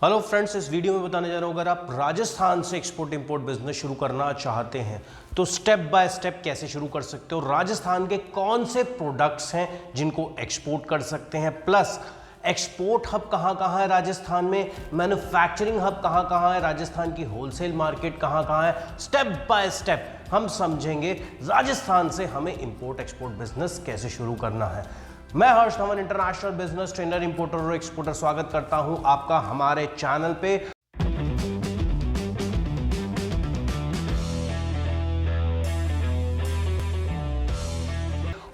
Hello friends, इस video में बताने जा रहा हूँ अगर आप राजस्थान से एक्सपोर्ट इंपोर्ट बिजनेस शुरू करना चाहते हैं तो स्टेप बाय स्टेप कैसे शुरू कर सकते हो, राजस्थान के कौन से प्रोडक्ट्स हैं जिनको एक्सपोर्ट कर सकते हैं, प्लस एक्सपोर्ट हब कहाँ कहाँ है राजस्थान में, मैन्युफैक्चरिंग हब कहाँ कहाँ है राजस्थान की, होलसेल मार्केट कहाँ कहाँ है। स्टेप बाय स्टेप हम समझेंगे राजस्थान से हमें इंपोर्ट एक्सपोर्ट बिजनेस कैसे शुरू करना है। मैं Harsh Dhawan, international business trainer, importer और एक्सपोर्टर, स्वागत करता हूं आपका हमारे चैनल पे।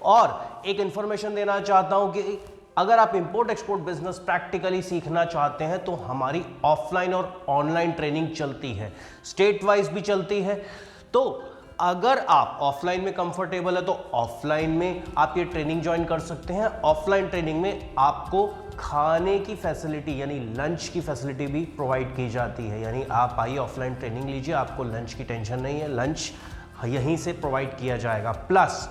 और एक इंफॉर्मेशन देना चाहता हूं कि अगर आप इंपोर्ट एक्सपोर्ट बिजनेस प्रैक्टिकली सीखना चाहते हैं तो हमारी ऑफलाइन और ऑनलाइन ट्रेनिंग चलती है, स्टेट वाइज भी चलती है। तो अगर आप ऑफलाइन में कंफर्टेबल है तो ऑफलाइन में आप ये ट्रेनिंग ज्वाइन कर सकते हैं। ऑफलाइन ट्रेनिंग में आपको खाने की फैसिलिटी यानी लंच की फैसिलिटी भी प्रोवाइड की जाती है, यानी आप आइए ऑफलाइन ट्रेनिंग लीजिए, आपको लंच की टेंशन नहीं है, लंच यहीं से प्रोवाइड किया जाएगा। प्लस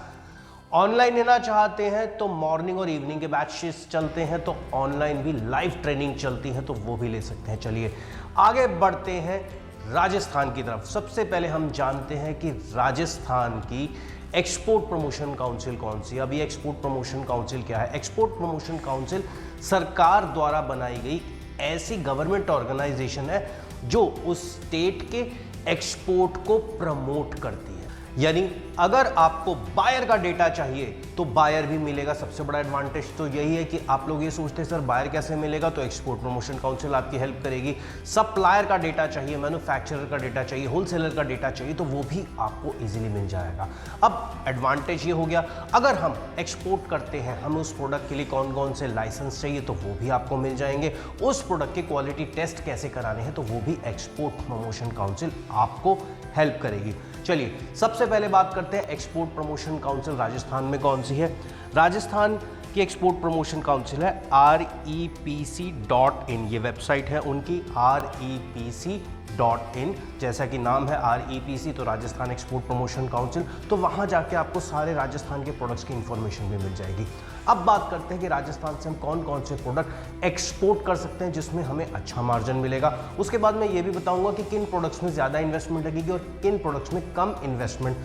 ऑनलाइन लेना चाहते हैं तो मॉर्निंग और इवनिंग के बैचेस चलते हैं, तो ऑनलाइन भी लाइव ट्रेनिंग चलती है, तो वो भी ले सकते हैं। चलिए आगे बढ़ते हैं राजस्थान की तरफ। सबसे पहले हम जानते हैं कि राजस्थान की एक्सपोर्ट प्रमोशन काउंसिल कौन सी है। अभी एक्सपोर्ट प्रमोशन काउंसिल क्या है? एक्सपोर्ट प्रमोशन काउंसिल सरकार द्वारा बनाई गई ऐसी गवर्नमेंट ऑर्गेनाइजेशन है जो उस स्टेट के एक्सपोर्ट को प्रमोट करती है। यानी अगर आपको बायर का डेटा चाहिए तो बायर भी मिलेगा। सबसे बड़ा एडवांटेज तो यही है कि आप लोग ये सोचते हैं सर बायर कैसे मिलेगा, तो एक्सपोर्ट प्रमोशन काउंसिल आपकी हेल्प करेगी। सप्लायर का डेटा चाहिए, मैन्युफैक्चरर का डेटा चाहिए, होलसेलर का डेटा चाहिए, तो वो भी आपको इजीली मिल जाएगा। अब एडवांटेज ये हो गया, अगर हम एक्सपोर्ट करते हैं, हमें उस प्रोडक्ट के लिए कौन कौन से लाइसेंस चाहिए तो वो भी आपको मिल जाएंगे। उस प्रोडक्ट के क्वालिटी टेस्ट कैसे कराने हैं तो वो भी एक्सपोर्ट प्रमोशन काउंसिल आपको हेल्प करेगी। चलिए सबसे पहले बात करते हैं एक्सपोर्ट प्रमोशन काउंसिल राजस्थान में कौन सी है। राजस्थान की एक्सपोर्ट प्रमोशन काउंसिल है REPC.in, ये वेबसाइट है उनकी REPC.in, जैसा कि नाम है REPC तो राजस्थान एक्सपोर्ट प्रमोशन काउंसिल, तो वहाँ जाके आपको सारे राजस्थान के प्रोडक्ट्स की इंफॉर्मेशन भी मिल जाएगी। अब बात करते हैं कि राजस्थान से हम कौन कौन से प्रोडक्ट एक्सपोर्ट कर सकते हैं जिसमें हमें अच्छा मार्जिन मिलेगा। उसके बाद मैं ये भी बताऊंगा कि किन प्रोडक्ट्स में ज़्यादा इन्वेस्टमेंट लगेगी और किन प्रोडक्ट्स में कम इन्वेस्टमेंट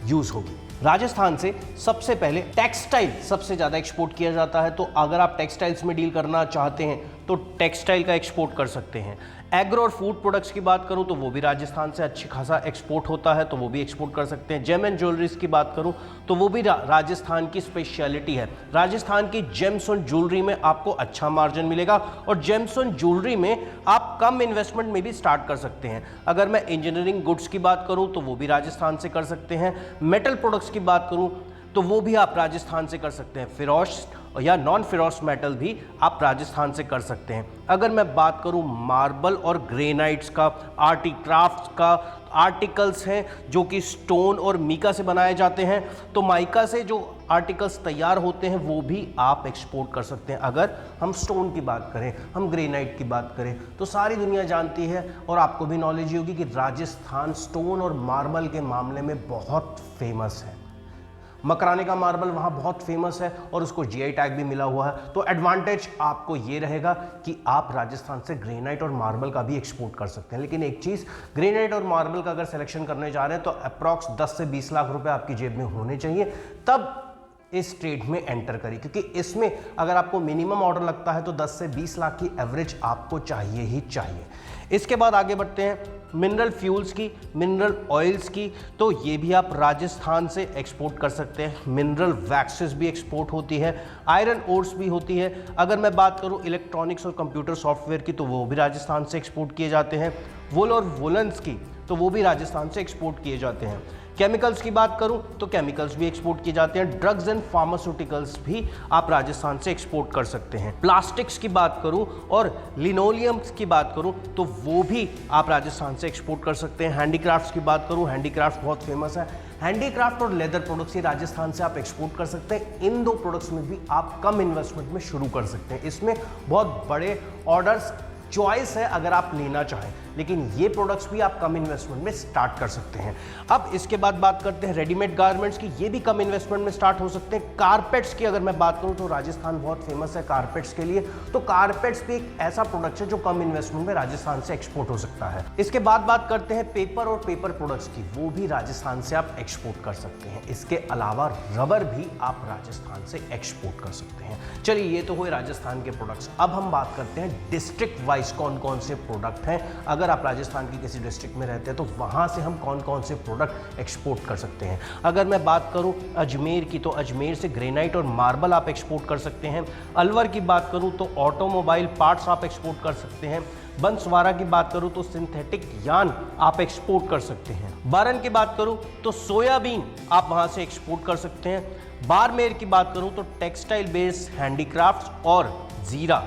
यूज होगी। राजस्थान से सबसे पहले टेक्सटाइल सबसे ज़्यादा एक्सपोर्ट किया जाता है, तो अगर आप टेक्सटाइल्स में डील करना चाहते हैं तो टेक्सटाइल का एक्सपोर्ट कर सकते हैं। एग्रो और फूड प्रोडक्ट्स की बात करूं तो वो भी राजस्थान से अच्छी खासा एक्सपोर्ट होता है, तो वो भी एक्सपोर्ट कर सकते हैं। जेम एंड ज्वेलरीज की बात करूं तो वो भी राजस्थान की स्पेशलिटी है। राजस्थान की जेम्स ऑन ज्वेलरी में आपको अच्छा मार्जिन मिलेगा और जेम्स ऑन ज्वेलरी में आप कम इन्वेस्टमेंट में भी स्टार्ट कर सकते हैं। अगर मैं इंजीनियरिंग गुड्स की बात करूं तो वो भी राजस्थान से कर सकते हैं। मेटल प्रोडक्ट्स की बात करूं तो वो भी आप राजस्थान से कर सकते हैं। फिरोस या नॉन फिरोस मेटल भी आप राजस्थान से कर सकते हैं। अगर मैं बात करूं मार्बल और ग्रेनाइट्स का, आर्टिक्राफ्ट का आर्टिकल्स हैं जो कि स्टोन और मीका से बनाए जाते हैं, तो माइका से जो आर्टिकल्स तैयार होते हैं वो भी आप एक्सपोर्ट कर सकते हैं। अगर हम स्टोन की बात करें, हम ग्रेनाइट की बात करें, तो सारी दुनिया जानती है और आपको भी नॉलेज होगी कि राजस्थान स्टोन और मार्बल के मामले में बहुत फेमस है। मकराने का मार्बल वहाँ बहुत फेमस है और उसको GI टैग भी मिला हुआ है। तो एडवांटेज आपको ये रहेगा कि आप राजस्थान से ग्रेनाइट और मार्बल का भी एक्सपोर्ट कर सकते हैं। लेकिन एक चीज़, ग्रेनाइट और मार्बल का अगर सिलेक्शन करने जा रहे हैं तो अप्रॉक्स 10 से 20 लाख रुपए आपकी जेब में होने चाहिए, तब इस ट्रेड में एंटर करिए, क्योंकि इसमें अगर आपको मिनिमम ऑर्डर लगता है तो 10 से 20 लाख की एवरेज आपको चाहिए ही चाहिए। इसके बाद आगे बढ़ते हैं मिनरल फ्यूल्स की, मिनरल ऑयल्स की, तो ये भी आप राजस्थान से एक्सपोर्ट कर सकते हैं। मिनरल वैक्सेस भी एक्सपोर्ट होती है, आयरन ओर्स भी होती है। अगर मैं बात करूं इलेक्ट्रॉनिक्स और कंप्यूटर सॉफ्टवेयर की तो वो भी राजस्थान से एक्सपोर्ट किए जाते हैं। वुल और वुलन्स की तो वो भी राजस्थान से एक्सपोर्ट किए जाते हैं। केमिकल्स की बात करूं तो केमिकल्स भी एक्सपोर्ट किए जाते हैं। ड्रग्स एंड फार्मास्यूटिकल्स भी आप राजस्थान से एक्सपोर्ट कर सकते हैं। प्लास्टिक्स की बात करूं और लिनोलियम्स की बात करूं तो वो भी आप राजस्थान से एक्सपोर्ट कर सकते हैं। हैंडीक्राफ्ट्स की बात करूं, हैंडीक्राफ्ट बहुत फेमस है। हैंडीक्राफ्ट और लेदर प्रोडक्ट्स ही राजस्थान से आप एक्सपोर्ट कर सकते हैं। इन दो प्रोडक्ट्स में भी आप कम इन्वेस्टमेंट में शुरू कर सकते हैं। इसमें बहुत बड़े ऑर्डर्स चॉइस है अगर आप लेना चाहें। लेकिन ये प्रोडक्ट्स भी आप कम इन्वेस्टमेंट में स्टार्ट कर सकते हैं। अब इसके बाद बात करते हैं रेडीमेड गारमेंट्स की, ये भी कम इन्वेस्टमेंट में स्टार्ट हो सकते हैं। कारपेट्स की अगर मैं बात करूं तो राजस्थान बहुत फेमस है कारपेट्स के लिए, तो कारपेट्स भी एक ऐसा प्रोडक्ट है जो कम इन्वेस्टमेंट में राजस्थान से एक्सपोर्ट हो सकता है। इसके बाद बात करते हैं पेपर और पेपर प्रोडक्ट्स की, वो भी राजस्थान से आप एक्सपोर्ट कर सकते हैं। इसके अलावा रबर भी आप राजस्थान से एक्सपोर्ट कर सकते हैं। चलिए ये तो हुए राजस्थान के प्रोडक्ट्स। अब हम बात करते हैं डिस्ट्रिक्ट वाइज कौन कौन से प्रोडक्ट हैं। अगर आप राजस्थान की किसी डिस्ट्रिक्ट में रहते हैं तो वहां से हम कौन कौन से प्रोडक्ट एक्सपोर्ट कर सकते हैं। अगर मैं बात करूं अजमेर की, तो अजमेर से ग्रेनाइट और मार्बल आप एक्सपोर्ट कर सकते हैं। अलवर की बात करूं तो ऑटोमोबाइल पार्ट्स आप एक्सपोर्ट कर सकते हैं। बंसवाड़ा की बात करूं तो सिंथेटिक यार्न आप एक्सपोर्ट कर सकते हैं। बारन की बात करूं तो सोयाबीन आप वहां से एक्सपोर्ट कर सकते हैं। बाड़मेर की बात करूं तो टेक्सटाइल बेस्ड हैंडीक्राफ्ट्स और जीरा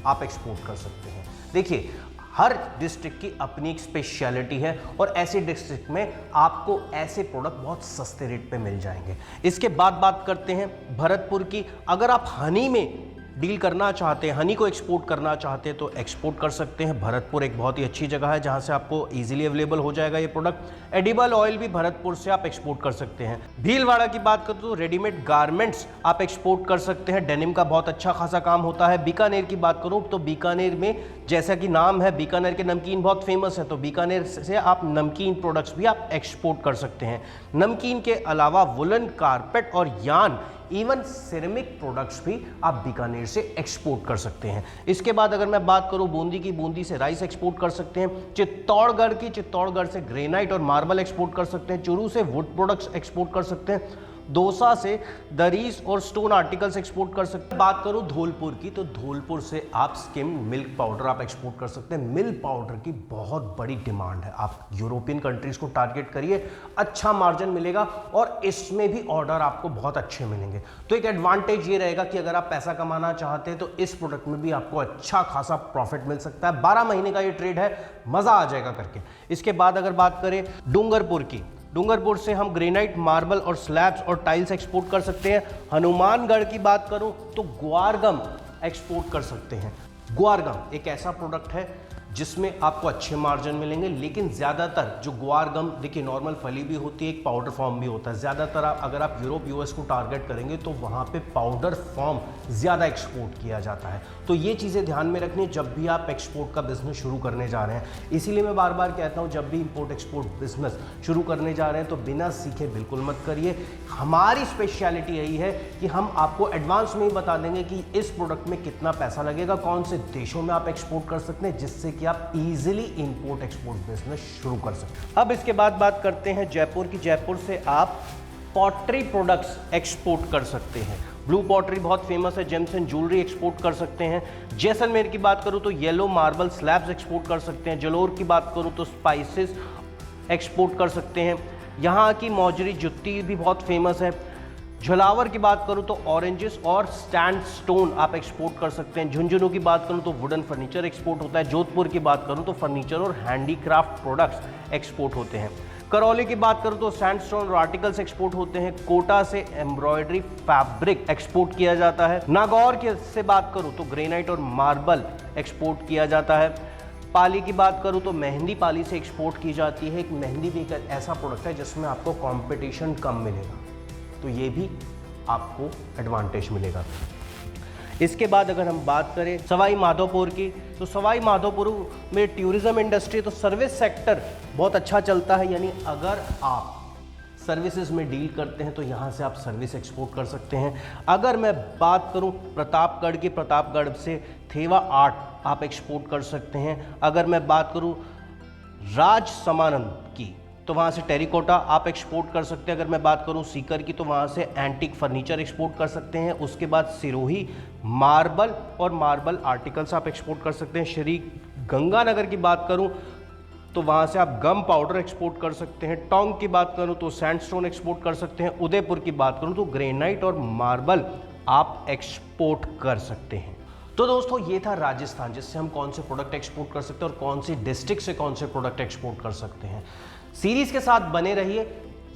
आप एक्सपोर्ट कर सकते हैं। देखिए हर डिस्ट्रिक्ट की अपनी एक स्पेशलिटी है और ऐसे डिस्ट्रिक्ट में आपको ऐसे प्रोडक्ट बहुत सस्ते रेट पे मिल जाएंगे। इसके बाद बात करते हैं भरतपुर की। अगर आप हनी में डील करना चाहते हैं, हनी को एक्सपोर्ट करना चाहते हैं तो एक्सपोर्ट कर सकते हैं। भरतपुर एक बहुत ही अच्छी जगह है जहां से आपको इजीली अवेलेबल हो जाएगा ये प्रोडक्ट। एडिबल ऑयल भी भरतपुर से आप एक्सपोर्ट कर सकते हैं। भीलवाड़ा की बात करें तो रेडीमेड गारमेंट्स आप एक्सपोर्ट कर सकते हैं, डेनिम का बहुत अच्छा खासा काम होता है। बीकानेर की बात करूं तो बीकानेर में जैसा कि नाम है, बीकानेर के नमकीन बहुत फेमस है, तो बीकानेर से आप नमकीन प्रोडक्ट्स भी आप एक्सपोर्ट कर सकते हैं। नमकीन के अलावा वुलन, कारपेट और यार्न, इवन सिरेमिक प्रोडक्ट्स भी आप बीकानेर से एक्सपोर्ट कर सकते हैं। इसके बाद अगर मैं बात करूं बूंदी की, बूंदी से राइस एक्सपोर्ट कर सकते हैं। चित्तौड़गढ़ की, चित्तौड़गढ़ से ग्रेनाइट और मार्बल एक्सपोर्ट कर सकते हैं। चूरू से वुड प्रोडक्ट्स एक्सपोर्ट कर सकते हैं। दौसा से दरीज और स्टोन आर्टिकल्स एक्सपोर्ट कर सकते हैं। बात करूं धौलपुर की, तो धौलपुर से आप स्किम मिल्क पाउडर आप एक्सपोर्ट कर सकते हैं। मिल्क पाउडर की बहुत बड़ी डिमांड है, आप यूरोपियन कंट्रीज को टारगेट करिए, अच्छा मार्जिन मिलेगा और इसमें भी ऑर्डर आपको बहुत अच्छे मिलेंगे। तो एक एडवांटेज ये रहेगा कि अगर आप पैसा कमाना चाहते हैं तो इस प्रोडक्ट में भी आपको अच्छा खासा प्रॉफिट मिल सकता है। 12 महीने का ये ट्रेड है, मजा आ जाएगा करके। इसके बाद अगर बात करें डूंगरपुर की, डूंगरपुर से हम ग्रेनाइट, मार्बल और स्लैब्स और टाइल्स एक्सपोर्ट कर सकते हैं। हनुमानगढ़ की बात करूं तो ग्वारगम एक्सपोर्ट कर सकते हैं। ग्वारगम एक ऐसा प्रोडक्ट है जिसमें आपको अच्छे मार्जिन मिलेंगे, लेकिन ज़्यादातर जो ग्वारगम, देखिए नॉर्मल फली भी होती है, एक पाउडर फॉर्म भी होता है। ज़्यादातर अगर आप यूरोप यूएस को टारगेट करेंगे तो वहाँ पे पाउडर फॉर्म ज़्यादा एक्सपोर्ट किया जाता है। तो ये चीज़ें ध्यान में रखनी जब भी आप एक्सपोर्ट का बिजनेस शुरू करने जा रहे हैं। इसीलिए मैं बार बार कहता हूँ जब भी इंपोर्ट एक्सपोर्ट बिजनेस शुरू करने जा रहे हैं तो बिना सीखे बिल्कुल मत करिए। हमारी स्पेशलिटी यही है कि हम आपको एडवांस में ही बता देंगे कि इस प्रोडक्ट में कितना पैसा लगेगा, कौन से देशों में आप एक्सपोर्ट कर सकते हैं, जिससे कि आप इजीली इंपोर्ट एक्सपोर्ट बिजनेस शुरू कर सकते हैं। अब इसके बाद बात करते हैं जयपुर की। जयपुर से आप पॉटरी प्रोडक्ट्स एक्सपोर्ट कर सकते हैं। ब्लू पॉटरी बहुत फेमस है, जेम्स एंड ज्वेलरी एक्सपोर्ट कर सकते हैं। जैसलमेर की बात करूं तो येलो मार्बल स्लैब्स एक्सपोर्ट कर सकते हैं। जलोर की बात करूं तो स्पाइसेस एक्सपोर्ट कर सकते हैं। यहाँ की मौजरी जुत्ती भी बहुत फेमस है। झलावर की बात करूं तो ऑरेंजेस और स्टैंड स्टोन आप एक्सपोर्ट कर सकते हैं। झुंझुनू की बात करूं तो वुडन फर्नीचर एक्सपोर्ट होता है। जोधपुर की बात करूं तो फर्नीचर और हैंडीक्राफ्ट प्रोडक्ट्स एक्सपोर्ट होते हैं। करौली की बात करूं तो सैंडस्टोन और आर्टिकल्स एक्सपोर्ट होते हैं। कोटा से एम्ब्रॉयडरी फैब्रिक एक्सपोर्ट किया जाता है। नागौर की से बात करूं तो ग्रेनाइट और मार्बल एक्सपोर्ट किया जाता है। पाली की बात करूं तो मेहंदी पाली से एक्सपोर्ट की जाती है। एक मेहंदी भी एक ऐसा प्रोडक्ट है जिसमें आपको कंपटीशन कम मिलेगा, तो ये भी आपको एडवांटेज मिलेगा। इसके बाद अगर हम बात करें सवाई माधोपुर की, तो सवाई माधोपुर में टूरिज्म इंडस्ट्री, तो सर्विस सेक्टर बहुत अच्छा चलता है। यानी अगर आप सर्विसेज में डील करते हैं तो यहाँ से आप सर्विस एक्सपोर्ट कर सकते हैं। अगर मैं बात करूँ प्रतापगढ़ की, प्रतापगढ़ से थेवा आर्ट आप एक्सपोर्ट कर सकते हैं। अगर मैं बात करूँ राज समानंद की, तो वहाँ से टेरिकोटा आप एक्सपोर्ट कर सकते हैं। अगर मैं बात करूँ सीकर की, तो वहाँ से एंटीक फर्नीचर एक्सपोर्ट कर सकते हैं। उसके बाद सिरोही मार्बल और मार्बल आर्टिकल्स आप एक्सपोर्ट कर सकते हैं। श्री गंगानगर की बात करूँ तो वहाँ से आप गम पाउडर एक्सपोर्ट कर सकते हैं। टोंक की बात करूँ तो सैंडस्टोन एक्सपोर्ट कर सकते हैं। उदयपुर की बात करूँ तो ग्रेनाइट और मार्बल आप एक्सपोर्ट कर सकते हैं। तो दोस्तों ये था राजस्थान, जिससे हम कौन से प्रोडक्ट एक्सपोर्ट कर सकते हैं और कौन सी डिस्ट्रिक्ट से कौन से प्रोडक्ट एक्सपोर्ट कर सकते हैं। सीरीज के साथ बने रहिए,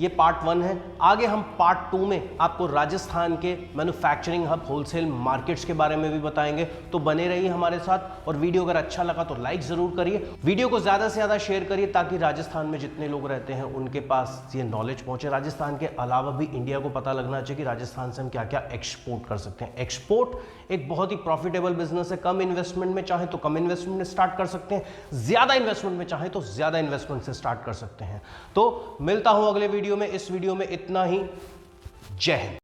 ये पार्ट 1 है। आगे हम पार्ट 2 में आपको राजस्थान के मैन्युफैक्चरिंग हब, होलसेल मार्केट्स के बारे में भी बताएंगे। तो बने रहिए हमारे साथ, और वीडियो अगर अच्छा लगा तो लाइक जरूर करिए, वीडियो को ज्यादा से ज्यादा शेयर करिए, ताकि राजस्थान में जितने लोग रहते हैं उनके पास ये नॉलेज पहुंचे। राजस्थान के अलावा भी इंडिया को पता लगना चाहिए कि राजस्थान से हम क्या क्या एक्सपोर्ट कर सकते हैं। एक्सपोर्ट एक बहुत ही प्रॉफिटेबल बिजनेस है। कम इन्वेस्टमेंट में चाहे तो कम इन्वेस्टमेंट में स्टार्ट कर सकते हैं, ज्यादा इन्वेस्टमेंट में चाहे तो ज्यादा इन्वेस्टमेंट से स्टार्ट कर सकते हैं। तो मिलता हूं अगले वीडियो में। इस वीडियो में इतना ही। जय Hind.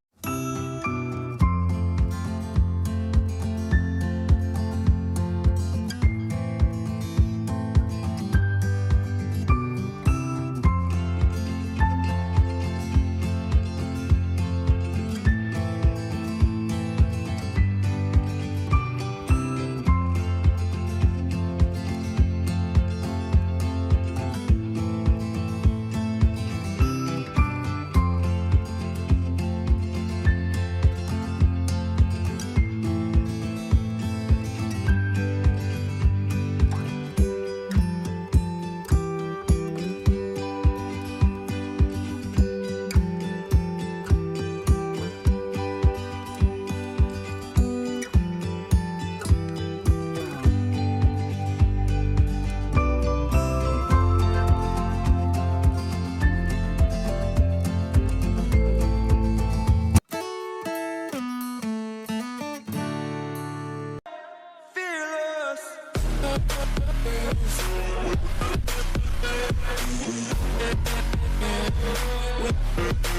We'll be right back.